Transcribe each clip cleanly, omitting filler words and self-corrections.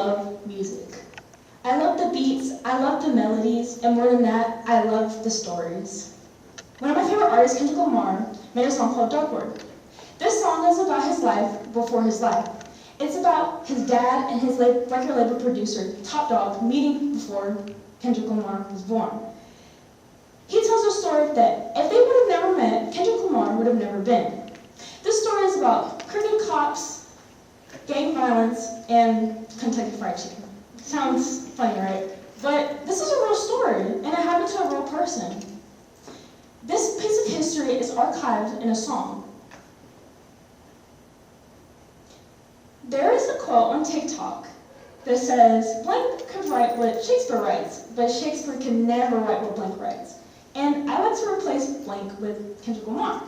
love music. I love the beats, I love the melodies, and more than that, I love the stories. One of my favorite artists, Kendrick Lamar, made a song called Darkboard. This song is about his life before his life. It's about his dad and his record label producer, Top Dog, meeting before Kendrick Lamar was born. He tells a story that if they would have never met, Kendrick Lamar would have never been. This story is about crooked cops, gang violence, and Kentucky Fried Chicken. Sounds funny, right? But this is a real story, and it happened to a real person. This piece of history is archived in a song. There is a quote on TikTok that says, "Blank could write what Shakespeare writes, but Shakespeare can never write what Blank writes." And I like to replace Blank with Kendrick Lamar.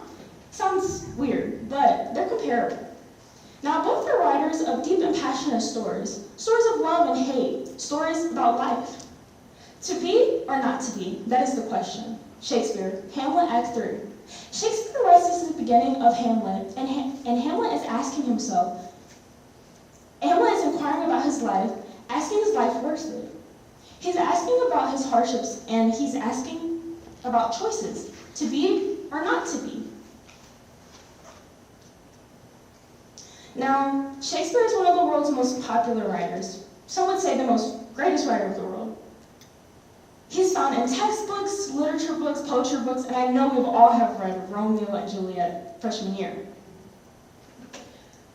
Sounds weird, but they're comparable. Now, both are writers of deep and passionate stories of love and hate, stories about life. To be or not to be, that is the question. Shakespeare, Hamlet, Act 3. Shakespeare writes this at the beginning of Hamlet, and Hamlet is asking himself, Hamlet is inquiring about his life, asking his life worth it. He's asking about his hardships, and he's asking about choices, to be or not to be. Now, Shakespeare is one of the world's most popular writers. Some would say the greatest writer of the world. He's found in textbooks, literature books, poetry books, and I know we all have read Romeo and Juliet freshman year.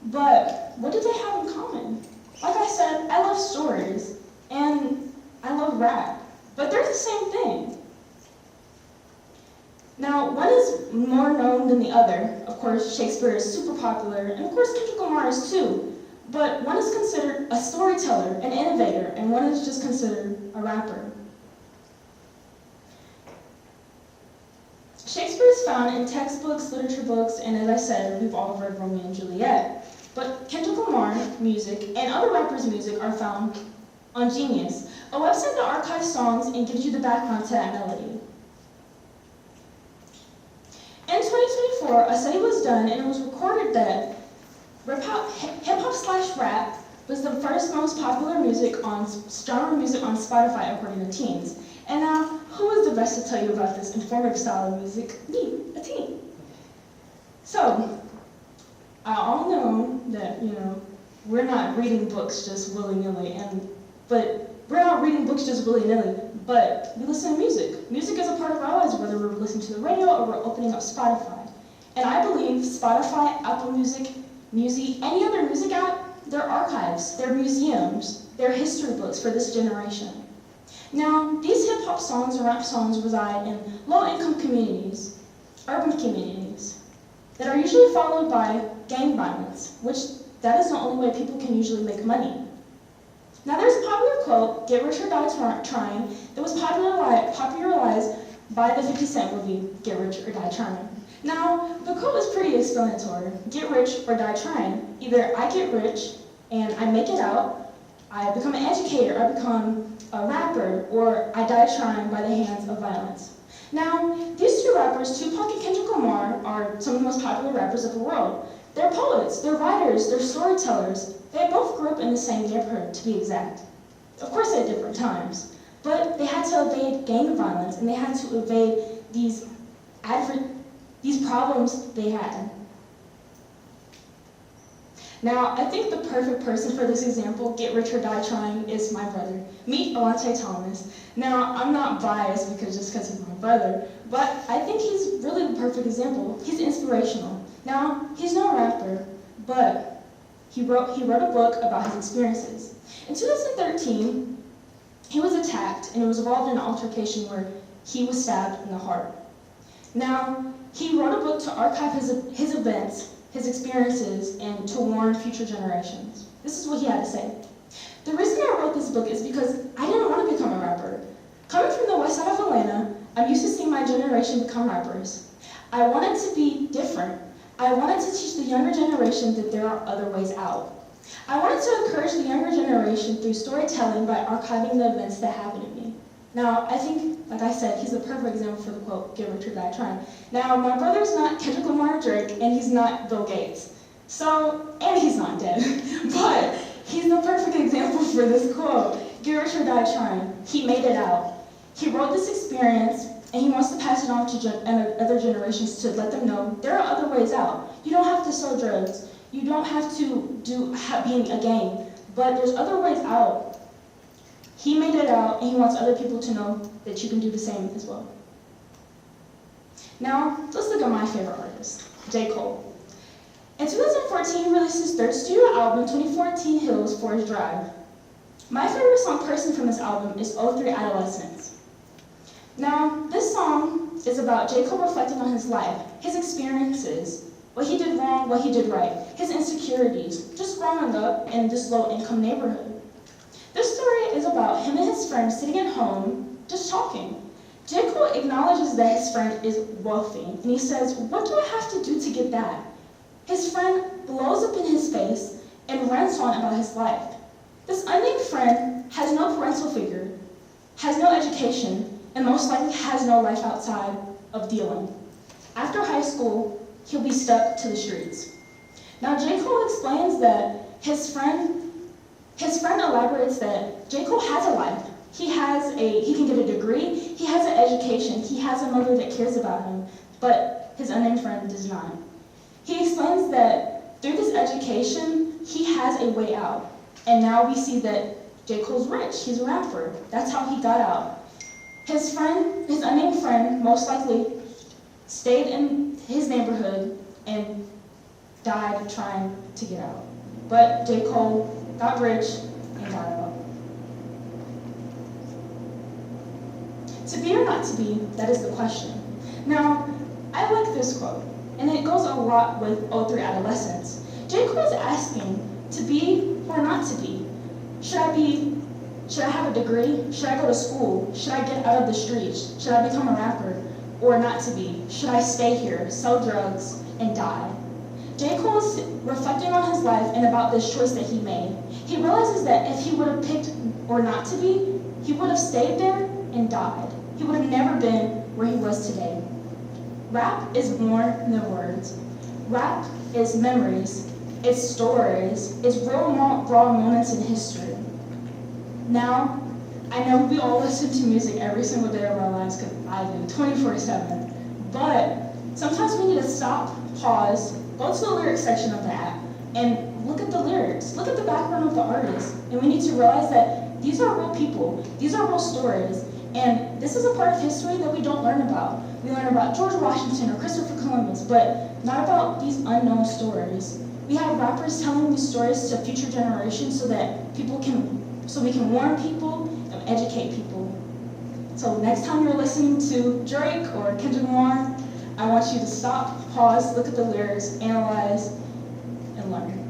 But what do they have in common? Like I said, I love stories, and I love rap, but they're the same thing. Now, one is more known than the other. Of course, Shakespeare is super popular, and of course, Kendrick Lamar is too. But one is considered a storyteller, an innovator, and one is just considered a rapper. Shakespeare is found in textbooks, literature books, and as I said, we've all read Romeo and Juliet. But Kendrick Lamar music and other rappers' music are found on Genius, a website that archives songs and gives you the background to that melody. In 2024, a study was done and it was recorded that hip-hop/rap was the first most popular genre music on Spotify according to teens. And now, who is the best to tell you about this informative style of music? Me, a teen. So, I all know that, we're not reading books just willy-nilly, but we listen to music. Music is a part of our lives, whether we're listening to the radio or we're opening up Spotify. And I believe Spotify, Apple Music, any other music app, they're archives, they're museums, they're history books for this generation. Now, these hip-hop songs and rap songs reside in low-income communities, urban communities, that are usually followed by gang violence, which that is the only way people can usually make money. Now, there's a popular quote, "Get rich or die trying," that was popularized by the 50 Cent movie, Get Rich or Die Trying. Now, the quote is pretty explanatory. Get rich or die trying. Either I get rich and I make it out, I become an educator, I become a rapper, or I die trying by the hands of violence. Now, these two rappers, Tupac and Kendrick Lamar, are some of the most popular rappers of the world. They're poets, they're writers, they're storytellers. They both grew up in the same neighborhood, to be exact. Of course, at different times. But they had to evade gang violence, and they had to evade these problems they had. Now, I think the perfect person for this example, get rich or die trying, is my brother. Meet Alante Thomas. Now, I'm not biased because he's my brother, but I think he's really the perfect example. He's inspirational. Now, he's no rapper, but he wrote a book about his experiences. In 2013, he was attacked, and it was involved in an altercation where he was stabbed in the heart. Now, he wrote a book to archive his events, his experiences, and to warn future generations. This is what he had to say. The reason I wrote this book is because I didn't want to become a rapper. Coming from the west side of Atlanta, I'm used to seeing my generation become rappers. I wanted to be different. I wanted to teach the younger generation that there are other ways out. I wanted to encourage the younger generation through storytelling by archiving the events that happened to me. Now, I think, like I said, he's the perfect example for the quote, get rich or die trying. Now, my brother's not Kendrick Lamar or Drake, and he's not Bill Gates. And he's not dead. But He's the perfect example for this quote. Get rich or die trying. He made it out. He wrote this experience, and he wants to pass it on to other generations to let them know there are other ways out. You don't have to sell drugs. You don't have to being a gang. But there's other ways out. He made it out, and he wants other people to know that you can do the same as well. Now, let's look at my favorite artist, J. Cole. In 2014, he released his third studio album, 2014 Hills Forest Drive. My favorite song personally from this album is 03 Adolescence. Now, this song is about J. Cole reflecting on his life, his experiences, what he did wrong, what he did right, his insecurities, just growing up in this low-income neighborhood. This story is about him and his friend sitting at home, just talking. J. Cole acknowledges that his friend is wealthy, and he says, "What do I have to do to get that?" His friend blows up in his face and rants on about his life. This unnamed friend has no parental figure, has no education, and most likely has no life outside of dealing. After high school, he'll be stuck to the streets. Now, J. Cole explains that his friend elaborates that J. Cole has a life. He can get a degree, he has an education, he has a mother that cares about him, but his unnamed friend does not. He explains that through this education, he has a way out. And now we see that J. Cole's rich, he's a rapper. That's how he got out. His unnamed friend, most likely stayed in his neighborhood and died trying to get out. But J. Cole got rich and got out. To be or not to be, that is the question. Now, I like this quote, and it goes a lot with 03 Adolescence. J. Cole is asking to be or not to be. Should I have a degree? Should I go to school? Should I get out of the streets? Should I become a rapper? Or not to be? Should I stay here, sell drugs, and die? J. Cole is reflecting on his life and about this choice that he made. He realizes that if he would have picked or not to be, he would have stayed there and died. He would have never been where he was today. Rap is more than words. Rap is memories, it's stories, it's raw moments in history. Now, I know we all listen to music every single day of our lives, because I do, 24/7. But sometimes we need to stop, pause, go to the lyrics section of the app, and look at the lyrics, look at the background of the artist. And we need to realize that these are real people, these are real stories, and this is a part of history that we don't learn about. We learn about George Washington or Christopher Columbus, but not about these unknown stories. We have rappers telling these stories to future generations so we can warn people and educate people. So next time you're listening to Drake or Kendrick Lamar, I want you to stop, pause, look at the lyrics, analyze, and learn.